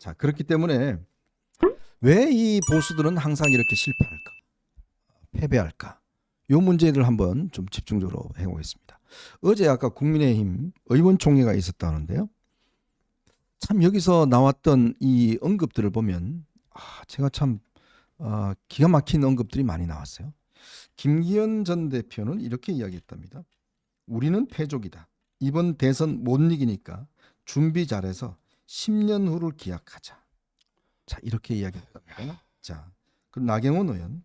자, 그렇기 때문에 왜 이 보수들은 항상 이렇게 실패할까? 패배할까? 요 문제를 한번 좀 집중적으로 해보겠습니다. 어제 아까 국민의힘 의원총회가 있었다는데요. 참 여기서 나왔던 이 언급들을 보면 제가 참 기가 막힌 언급들이 많이 나왔어요. 김기현 전 대표는 이렇게 이야기했답니다. 우리는 패족이다. 이번 대선 못 이기니까 준비 잘해서 10년 후를 기약하자. 자, 이렇게 이야기했답니다. 자, 그리고 나경원 의원,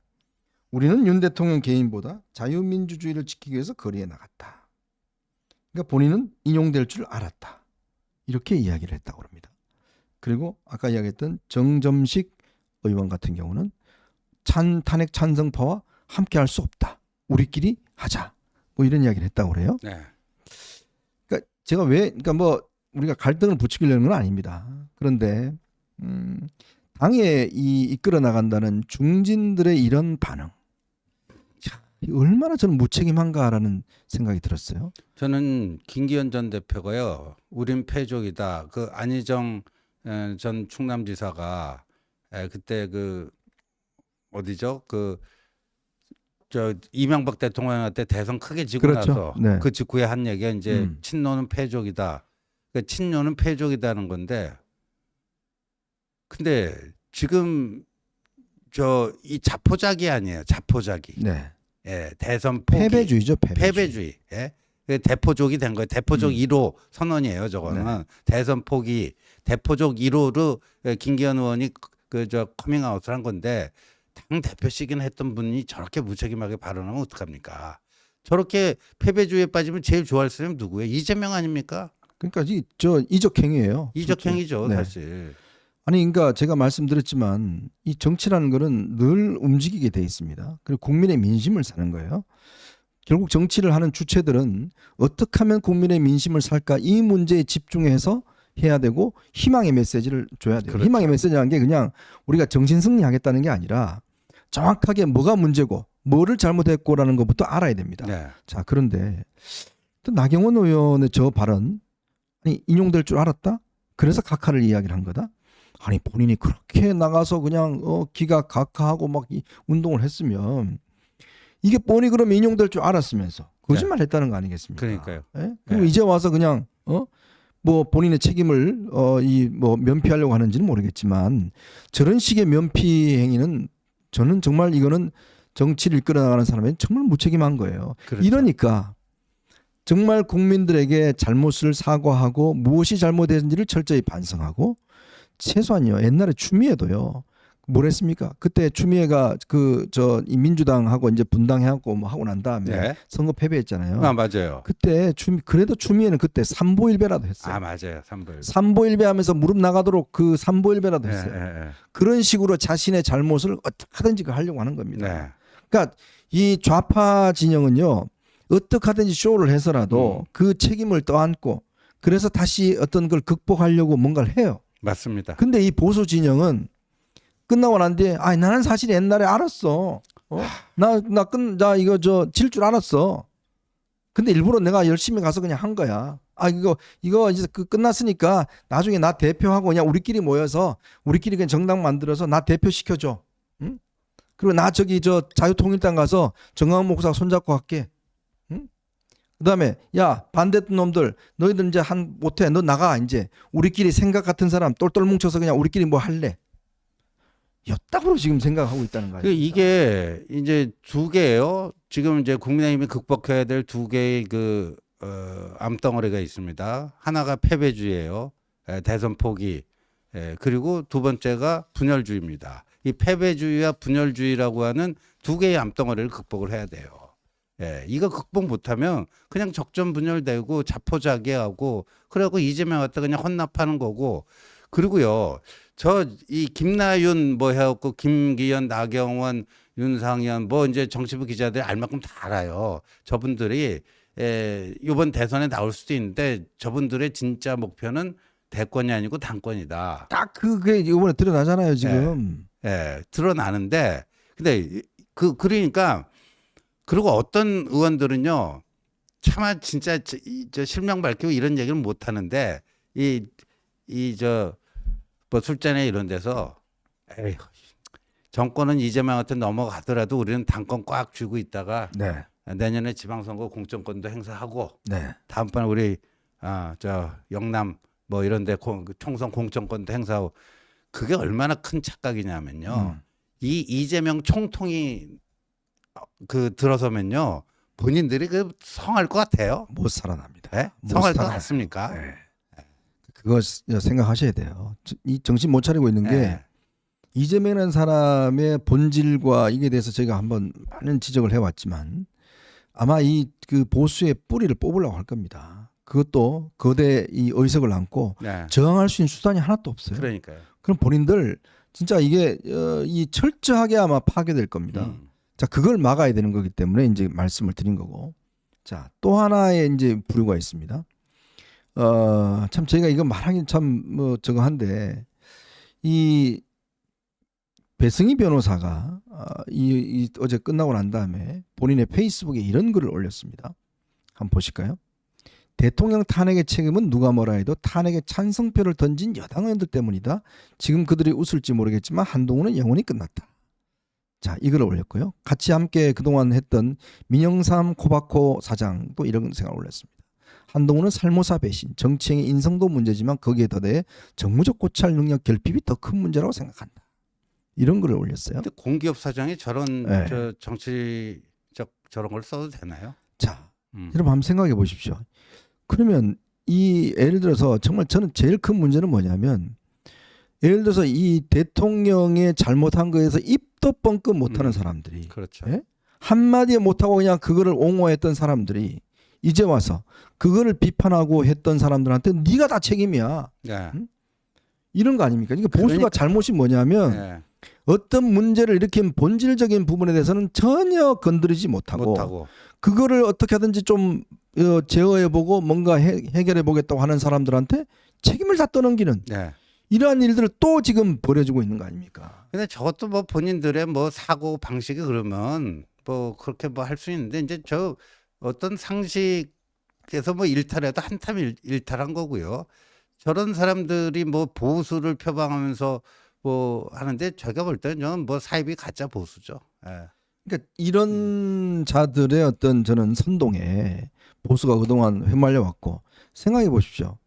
우리는 윤 대통령 개인보다 자유민주주의를 지키기 위해서 거리에 나갔다. 그러니까 본인은 인용될 줄 알았다. 이렇게 이야기를 했다고 합니다. 그리고 아까 이야기했던 정점식 의원 같은 경우는 탄핵 찬성파와 함께할 수 없다. 우리끼리 하자. 뭐 이런 이야기를 했다고 그래요. 네. 그러니까 제가 그러니까 뭐 우리가 갈등을 부추기려는 건 아닙니다. 그런데 당에 이끌어 나간다는 중진들의 이런 반응, 얼마나 저는 무책임한가라는 생각이 들었어요. 저는 김기현 전 대표가요. 우린 패족이다. 그 안희정 전 충남지사가 그때 그 어디죠? 저 이명박 대통령한테 대선 크게 지고 그렇죠. 나서 네. 그 직후에 한 얘기가 이제 친노는 패족이다. 그러니까 친노는 패족이다는 건데, 근데 지금 저 이 자포자기 아니에요. 자포자기. 네. 예, 대선 포기. 패배주의죠. 패배주의. 예. 그 대포족이 된 거예요. 대포족 1호 선언이에요. 저거는 네. 대선 포기. 대포족 1호로 김기현 의원이 저 커밍아웃을 한 건데, 당 대표시긴 했던 분이 저렇게 무책임하게 발언하면 어떡합니까? 저렇게 패배주의에 빠지면 제일 좋아할 사람이 누구예요? 이재명 아닙니까? 그러니까 이적행위예요. 이적행위죠, 네. 사실. 아니, 그러니까 제가 말씀드렸지만 이 정치라는 거는 늘 움직이게 돼 있습니다. 그리고 국민의 민심을 사는 거예요. 결국 정치를 하는 주체들은 어떻게 하면 국민의 민심을 살까 이 문제에 집중해서 해야 되고 희망의 메시지를 줘야 돼요. 그렇죠. 희망의 메시지라는 게 그냥 우리가 정신승리하겠다는 게 아니라 정확하게 뭐가 문제고 뭐를 잘못했고라는 것부터 알아야 됩니다. 네. 자, 그런데 또 나경원 의원의 저 발언, 아니 인용될 줄 알았다? 그래서 각하를 이야기를 한 거다? 아니 본인이 그렇게 나가서 그냥 기가 각하하고 막 운동을 했으면 이게 뻔히 그러면 인용될 줄 알았으면서 거짓말했다는 거 아니겠습니까? 그러니까요. 예? 그리고 네. 이제 와서 그냥 뭐 본인의 책임을 뭐 면피하려고 하는지는 모르겠지만 저런 식의 면피 행위는 저는 정말 이거는 정치를 이끌어 나가는 사람은 정말 무책임한 거예요. 그렇죠. 이러니까 정말 국민들에게 잘못을 사과하고 무엇이 잘못했는지를 철저히 반성하고 최소한요 옛날에 추미애도요 뭘 했습니까? 그때 추미애가 이 민주당하고 이제 분당해갖고 뭐 하고 난 다음에 네. 선거 패배했잖아요. 아, 맞아요. 그때 그래도 추미애는 그때 삼보일배라도 했어요. 아, 맞아요. 삼벌. 삼보일배하면서 무릎 나가도록 그 삼보일배라도 네, 했어요. 네, 네. 그런 식으로 자신의 잘못을 어떻게 하든지 하려고 하는 겁니다. 네. 그러니까 이 좌파 진영은요 어떻게 하든지 쇼를 해서라도 그 책임을 떠안고 그래서 다시 어떤 걸 극복하려고 뭔가를 해요. 맞습니다. 근데 이 보수 진영은 끝나고 난 뒤에 나는 사실 옛날에 알았어. 나 이거 질 줄 알았어. 근데 일부러 내가 열심히 가서 그냥 한 거야. 이거 이제 끝났으니까 나중에 나 대표하고 그냥 우리끼리 모여서 우리끼리 그냥 정당 만들어서 나 대표 시켜줘. 응? 그리고 나 자유통일당 가서 정광훈 목사 손잡고 갈게. 응? 그다음에 야 반대했던 놈들 너희들 이제 못해. 너 나가 이제. 우리끼리 생각 같은 사람 똘똘 뭉쳐서 그냥 우리끼리 뭐 할래. 였다고 지금 생각하고 있다는 거예요. 이게 이제 두 개예요. 지금 이제 국민의힘이 극복해야 될 두 개의 암덩어리가 있습니다. 하나가 패배주의예요. 대선 포기. 그리고 두 번째가 분열주의입니다. 이 패배주의와 분열주의라고 하는 두 개의 암덩어리를 극복을 해야 돼요. 이거 극복 못하면 그냥 적전분열되고 자포자기하고 그래갖고 이재명 갖다 그냥 헌납하는 거고. 그리고요, 이 김나윤 뭐 해갖고 김기현, 나경원, 윤상현 뭐 이제 정치부 기자들 알 만큼 다 알아요. 저분들이 이번 대선에 나올 수도 있는데 저분들의 진짜 목표는 대권이 아니고 당권이다. 딱 그게 이번에 드러나잖아요 지금. 드러나는데 근데 그러니까 그리고 어떤 의원들은요 차마 진짜 저 실명 밝히고 이런 얘기를 못 하는데 뭐 술자리 이런 데서 에이, 정권은 이재명한테 넘어가더라도 우리는 당권 꽉 쥐고 있다가 네. 내년에 지방선거 공천권도 행사하고 네. 다음번에 우리 저 영남 뭐 이런데 총선 공천권도 행사하고 그게 얼마나 큰 착각이냐면요. 이 이재명 총통이 그 들어서면요 본인들이 그 성할 것 같아요. 못 살아납니다. 네? 못 성할 것 살아나요. 같습니까? 네. 그거 생각하셔야 돼요. 이 정신 못 차리고 있는 게 네. 이재명이라는 사람의 본질과 이게 대해서 제가 한번 많은 지적을 해왔지만 아마 이 그 보수의 뿌리를 뽑으려고 할 겁니다. 그것도 거대 이 의석을 안고 네. 저항할 수 있는 수단이 하나도 없어요. 그러니까요. 그럼 본인들 진짜 이게 이 철저하게 아마 파괴될 겁니다. 자, 그걸 막아야 되는 거기 때문에 이제 말씀을 드린 거고. 자, 또 하나의 이제 부류가 있습니다. 참 저희가 이거 말하기 참 뭐 저거 한데 이 배승희 변호사가 어제 끝나고 난 다음에 본인의 페이스북에 이런 글을 올렸습니다. 한번 보실까요? 대통령 탄핵의 책임은 누가 뭐라 해도 탄핵에 찬성표를 던진 여당 의원들 때문이다. 지금 그들이 웃을지 모르겠지만 한동훈은 영원히 끝났다. 자, 이 글을 올렸고요. 같이 함께 그동안 했던 민영삼 코바코 사장도 이런 생각을 올렸습니다. 한동훈은 살모사 배신, 정치행위 인성도 문제지만 거기에 더대해 정무적 고찰 능력 결핍이 더 큰 문제라고 생각한다. 이런 글을 올렸어요. 근데 공기업 사장이 저런 네. 저 정치적 저런 걸 써도 되나요? 자, 여러분 한번 생각해 보십시오. 그러면 이 예를 들어서 정말 저는 제일 큰 문제는 뭐냐면 예를 들어서 이 대통령의 잘못한 거에서 입도 뻥끗 못하는 사람들이 그렇죠. 예? 한마디 못하고 그냥 그거를 옹호했던 사람들이 이제 와서 그거를 비판하고 했던 사람들한테 네가 다 책임이야. 네. 이런 거 아닙니까? 그러니까 보수가 잘못이 뭐냐면 네. 어떤 문제를 일으킨 본질적인 부분에 대해서는 전혀 건드리지 못하고 그거를 어떻게 하든지 좀 제어해보고 뭔가 해결해보겠다고 하는 사람들한테 책임을 다 떠넘기는 네. 이러한 일들을 또 지금 벌여지고 있는 거 아닙니까? 근데 저것도 뭐 본인들의 뭐 사고 방식이 그러면 뭐 그렇게 뭐 할 수 있는데 이제 저 어떤 상식에서 뭐 일탈해도 한참 일탈한 거고요. 저런 사람들이 뭐 보수를 표방하면서 뭐 하는데 제가 볼 때는 저는 뭐 사입이 가짜 보수죠. 예. 그러니까 이런 자들의 어떤 저는 선동에 보수가 그동안 휘말려 왔고 생각해 보십시오.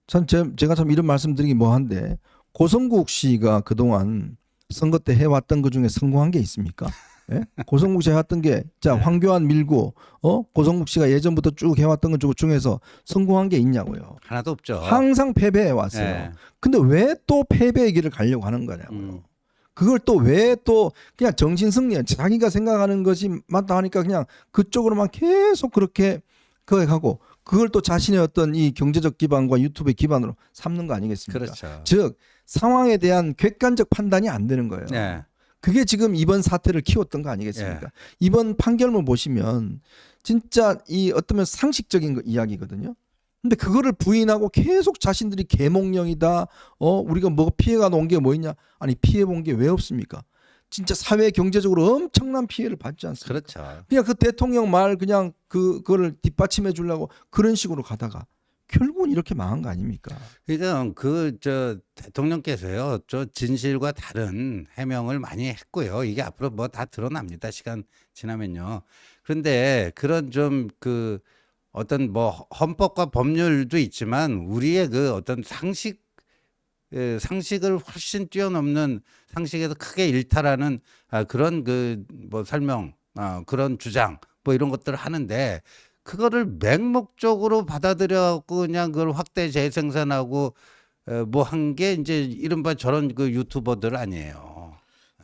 전 제가 참 이런 말씀드리기 뭐한데 고성국 씨가 그동안 선거 때 해왔던 것 중에 성공한 게 있습니까? 예? 고성국 씨 해왔던 게 자 황교안 밀고 고성국 씨가 예전부터 쭉 해왔던 것 중에서 성공한 게 있냐고요. 하나도 없죠. 항상 패배해 왔어요. 예. 근데 왜 또 패배의 길을 가려고 하는 거냐고요. 그걸 또 왜 또 그냥 정신승리 자기가 생각하는 것이 맞다 하니까 그냥 그쪽으로만 계속 그렇게 그거 하고 그걸 또 자신의 어떤 이 경제적 기반과 유튜브의 기반으로 삼는 거 아니겠습니까? 그렇죠. 즉 상황에 대한 객관적 판단이 안 되는 거예요. 네. 그게 지금 이번 사태를 키웠던 거 아니겠습니까? 이번 판결문 보시면 진짜 이 어떠면 상식적인 이야기거든요. 근데 그거를 부인하고 계속 자신들이 계몽령이다. 우리가 뭐 피해가 온 게 뭐 있냐? 아니 피해 본 게 왜 없습니까? 진짜 사회 경제적으로 엄청난 피해를 받지 않습니까? 그렇죠. 그냥 그 대통령 말 그냥 그거를 뒷받침해 주려고 그런 식으로 가다가 결국은 이렇게 망한 거 아닙니까? 그러니까 그 저 대통령께서요, 저 진실과 다른 해명을 많이 했고요. 이게 앞으로 뭐 다 드러납니다. 시간 지나면요. 그런데 그런 좀 그 어떤 뭐 헌법과 법률도 있지만 우리의 그 어떤 상식을 훨씬 뛰어넘는 상식에서 크게 일탈하는 그런 그 뭐 설명, 그런 주장 뭐 이런 것들을 하는데 그거를 맹목적으로 받아들여갖고 그냥 그걸 확대 재생산하고 뭐 한 게 이제 이른바 저런 그 유튜버들 아니에요.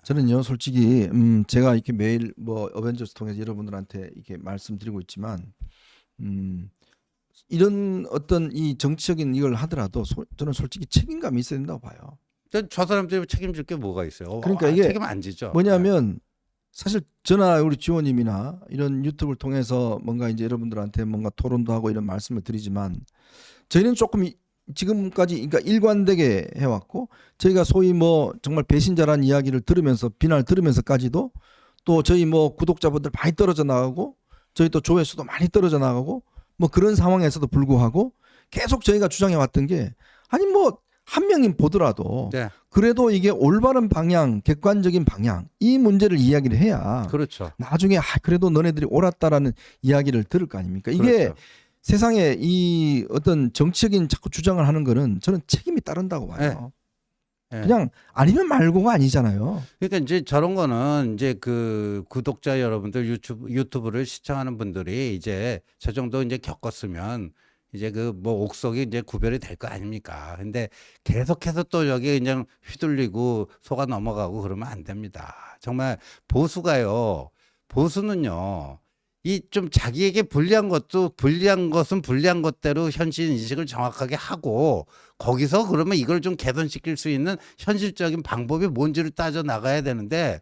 저는요 솔직히 제가 이렇게 매일 뭐 어벤져스 통해서 여러분들한테 이렇게 말씀드리고 있지만 이런 어떤 이 정치적인 이걸 하더라도 저는 솔직히 책임감이 있어야 된다고 봐요. 저 사람들이 책임질 게 뭐가 있어요? 그러니까 이게 책임 안 지죠. 뭐냐면 사실 저나 우리 지원님이나 이런 유튜브를 통해서 뭔가 이제 여러분들한테 뭔가 토론도 하고 이런 말씀을 드리지만 저희는 조금 지금까지 그러니까 일관되게 해왔고 저희가 소위 뭐 정말 배신자라는 이야기를 들으면서 비난을 들으면서까지도 또 저희 뭐 구독자분들 많이 떨어져 나가고 저희 또 조회수도 많이 떨어져 나가고 뭐 그런 상황에서도 불구하고 계속 저희가 주장해 왔던 게 아니 뭐 한 명이 보더라도 네. 그래도 이게 올바른 방향, 객관적인 방향 이 문제를 이야기를 해야 그렇죠. 나중에 그래도 너네들이 옳았다라는 이야기를 들을 거 아닙니까? 이게 그렇죠. 세상에 이 어떤 정치적인 자꾸 주장을 하는 거는 저는 책임이 따른다고 봐요. 예. 그냥 아니면 말고가 아니잖아요. 그러니까 이제 저런 거는 이제 그 구독자 여러분들 유튜브를 시청하는 분들이 이제 저 정도 이제 겪었으면 이제 그 뭐 옥석이 이제 구별이 될 거 아닙니까? 근데 계속해서 또 여기 그냥 휘둘리고 속아 넘어가고 그러면 안 됩니다. 정말 보수가요. 보수는요. 이 좀 자기에게 불리한 것도 불리한 것은 불리한 것대로 현실 인식을 정확하게 하고 거기서 그러면 이걸 좀 개선시킬 수 있는 현실적인 방법이 뭔지를 따져 나가야 되는데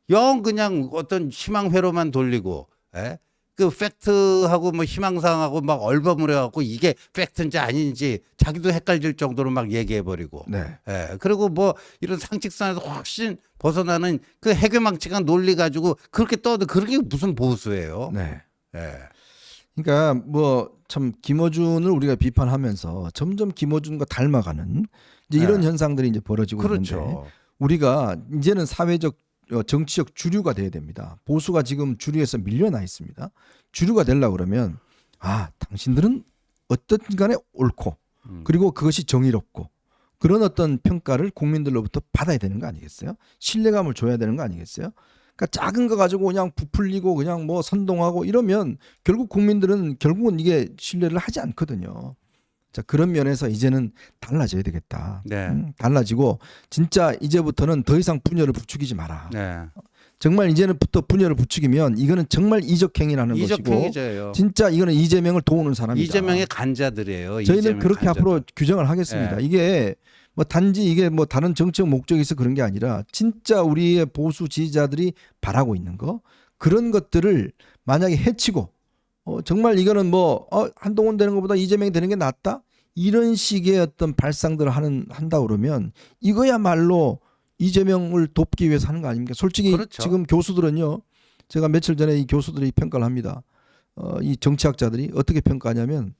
영 그냥 어떤 희망회로만 돌리고 예? 그 팩트하고 뭐 희망사항하고 막 얼버무려 갖고 이게 팩트인지 아닌지 자기도 헷갈릴 정도로 막 얘기해 버리고 네. 예. 그리고 뭐 이런 상식선에서 훨씬 벗어나는 그 해괴망측한 논리 가지고 그렇게 떠도 그게 무슨 보수예요? 네. 예. 그러니까 뭐 참 김어준을 우리가 비판하면서 점점 김어준과 닮아가는 이제 이런 네. 현상들이 이제 벌어지고 있는데 그렇죠. 우리가 이제는 사회적 정치적 주류가 돼야 됩니다. 보수가 지금 주류에서 밀려나 있습니다. 주류가 되려고 그러면 당신들은 어떻든 간에 옳고 그리고 그것이 정의롭고 그런 어떤 평가를 국민들로부터 받아야 되는 거 아니겠어요? 신뢰감을 줘야 되는 거 아니겠어요? 그러니까 작은 거 가지고 그냥 부풀리고 그냥 뭐 선동하고 이러면 결국 국민들은 결국은 이게 신뢰를 하지 않거든요. 자, 그런 면에서 이제는 달라져야 되겠다. 네. 달라지고 진짜 이제부터는 더 이상 분열을 부추기지 마라. 네. 정말 이제는부터 분열을 부추기면 이거는 정말 이적행위라는 것이고 이적행위죄예요. 진짜 이거는 이재명을 도우는 사람이다. 이재명의 간자들이에요. 저희는 이재명 그렇게 간자들. 앞으로 규정을 하겠습니다. 네. 이게 뭐 단지 이게 뭐 다른 정치적 목적이 있어 그런 게 아니라 진짜 우리의 보수 지지자들이 바라고 있는 거 그런 것들을 만약에 해치고 정말 이거는 뭐 한동훈 되는 것보다 이재명이 되는 게 낫다 이런 식의 어떤 발상들을 한다 그러면 이거야말로 이재명을 돕기 위해서 하는 거 아닙니까? 솔직히 그렇죠. 지금 교수들은요. 제가 며칠 전에 이 교수들이 평가를 합니다. 이 정치학자들이 어떻게 평가하냐면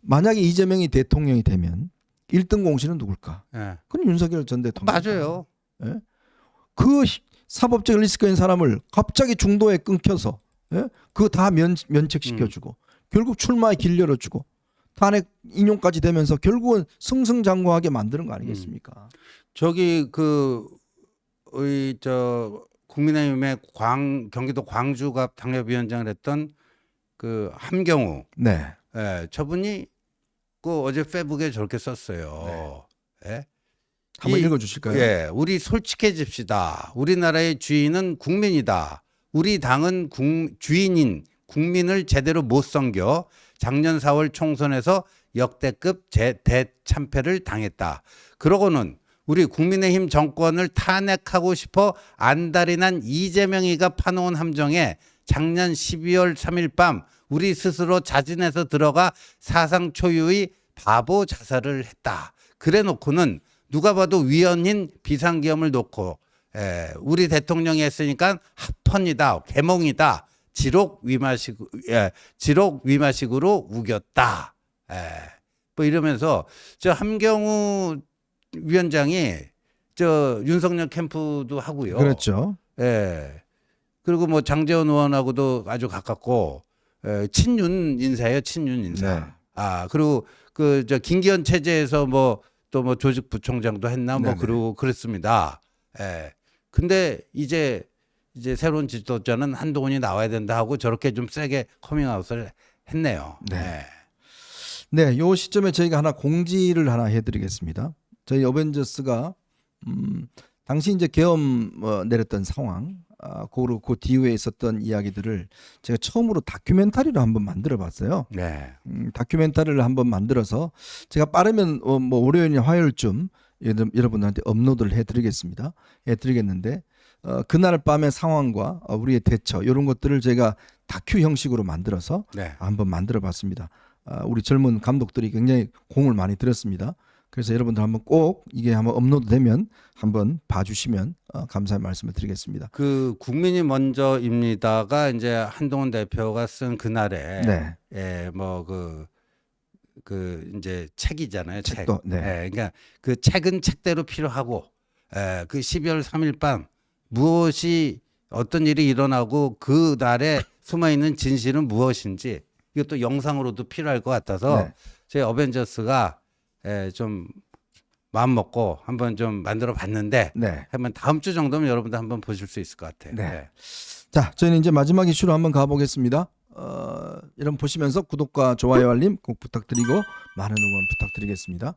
만약에 이재명이 대통령이 되면 1등 공신은 누굴까? 예. 그건 윤석열 전 대통령. 맞아요. 예? 그 사법적 리스크 있는 사람을 갑자기 중도에 끊겨서 그거 다 면책시켜주고 결국 출마의 길 열어주고 탄핵 인용까지 되면서 결국은 승승장구하게 만드는 거 아니겠습니까? 저기 우리 저 국민의힘의 경기도 광주갑 당협위원장을 했던 그 함경우. 네. 예, 저분이 그 어제 페북에 저렇게 썼어요. 예? 한번 읽어주실까요? 예, 우리 솔직해집시다. 우리나라의 주인은 국민이다. 우리 당은 주인인 국민을 제대로 못 섬겨 작년 4월 총선에서 역대급 대참패를 당했다. 그러고는 우리 국민의힘 정권을 탄핵하고 싶어 안달이 난 이재명이가 파놓은 함정에 작년 12월 3일 밤 우리 스스로 자진해서 들어가 사상 초유의 바보 자살을 했다. 그래 놓고는 누가 봐도 위헌인 비상계엄을 놓고 우리 대통령이 했으니까 합헌이다, 개몽이다, 지록 위마식으로 우겼다. 뭐 이러면서 저 함경우 위원장이 저 윤석열 캠프도 하고요. 그렇죠. 예. 그리고 뭐 장제원 의원하고도 아주 가깝고 친윤 인사예요, 친윤 인사. 네. 그리고 그 저 김기현 체제에서 뭐 또 뭐 조직 부총장도 했나 뭐 네네. 그러고 그랬습니다. 예. 근데 이제 새로운 지도자는 한동훈이 나와야 된다 하고 저렇게 좀 세게 커밍아웃을 했네요. 네. 네, 요 시점에 저희가 하나 공지를 하나 해드리겠습니다. 저희 어벤져스가 당시 이제 계엄 내렸던 상황, 그 뒤에 있었던 이야기들을 제가 처음으로 다큐멘터리로 한번 만들어봤어요. 네. 다큐멘터리를 한번 만들어서 제가 빠르면 뭐 월요일이나 화요일쯤 여러분들한테 업로드를 해드리겠습니다. 해드리겠는데 그날 밤의 상황과 우리의 대처 이런 것들을 제가 다큐 형식으로 만들어서 네. 한번 만들어봤습니다. 우리 젊은 감독들이 굉장히 공을 많이 들였습니다. 그래서 여러분들 한번 꼭 이게 한번 업로드되면 한번 봐주시면 감사의 말씀을 드리겠습니다. 그 국민이 먼저입니다가 이제 한동훈 대표가 쓴 그날에 네. 뭐 그 그 이제 책이잖아요. 책도, 책. 네. 그러니까 그 책은 책대로 필요하고 그 12월 3일 밤 무엇이 어떤 일이 일어나고 그 날에 숨어 있는 진실은 무엇인지 이것도 영상으로도 필요할 것 같아서 네. 제 어벤져스가 좀 마음 먹고 한번 좀 만들어 봤는데 네. 하면 다음 주 정도면 여러분들 한번 보실 수 있을 것 같아요. 네. 자, 저희는 이제 마지막 이슈로 한번 가보겠습니다. 여러분 보시면서 구독과 좋아요 알림 꼭 부탁드리고 많은 응원 부탁드리겠습니다.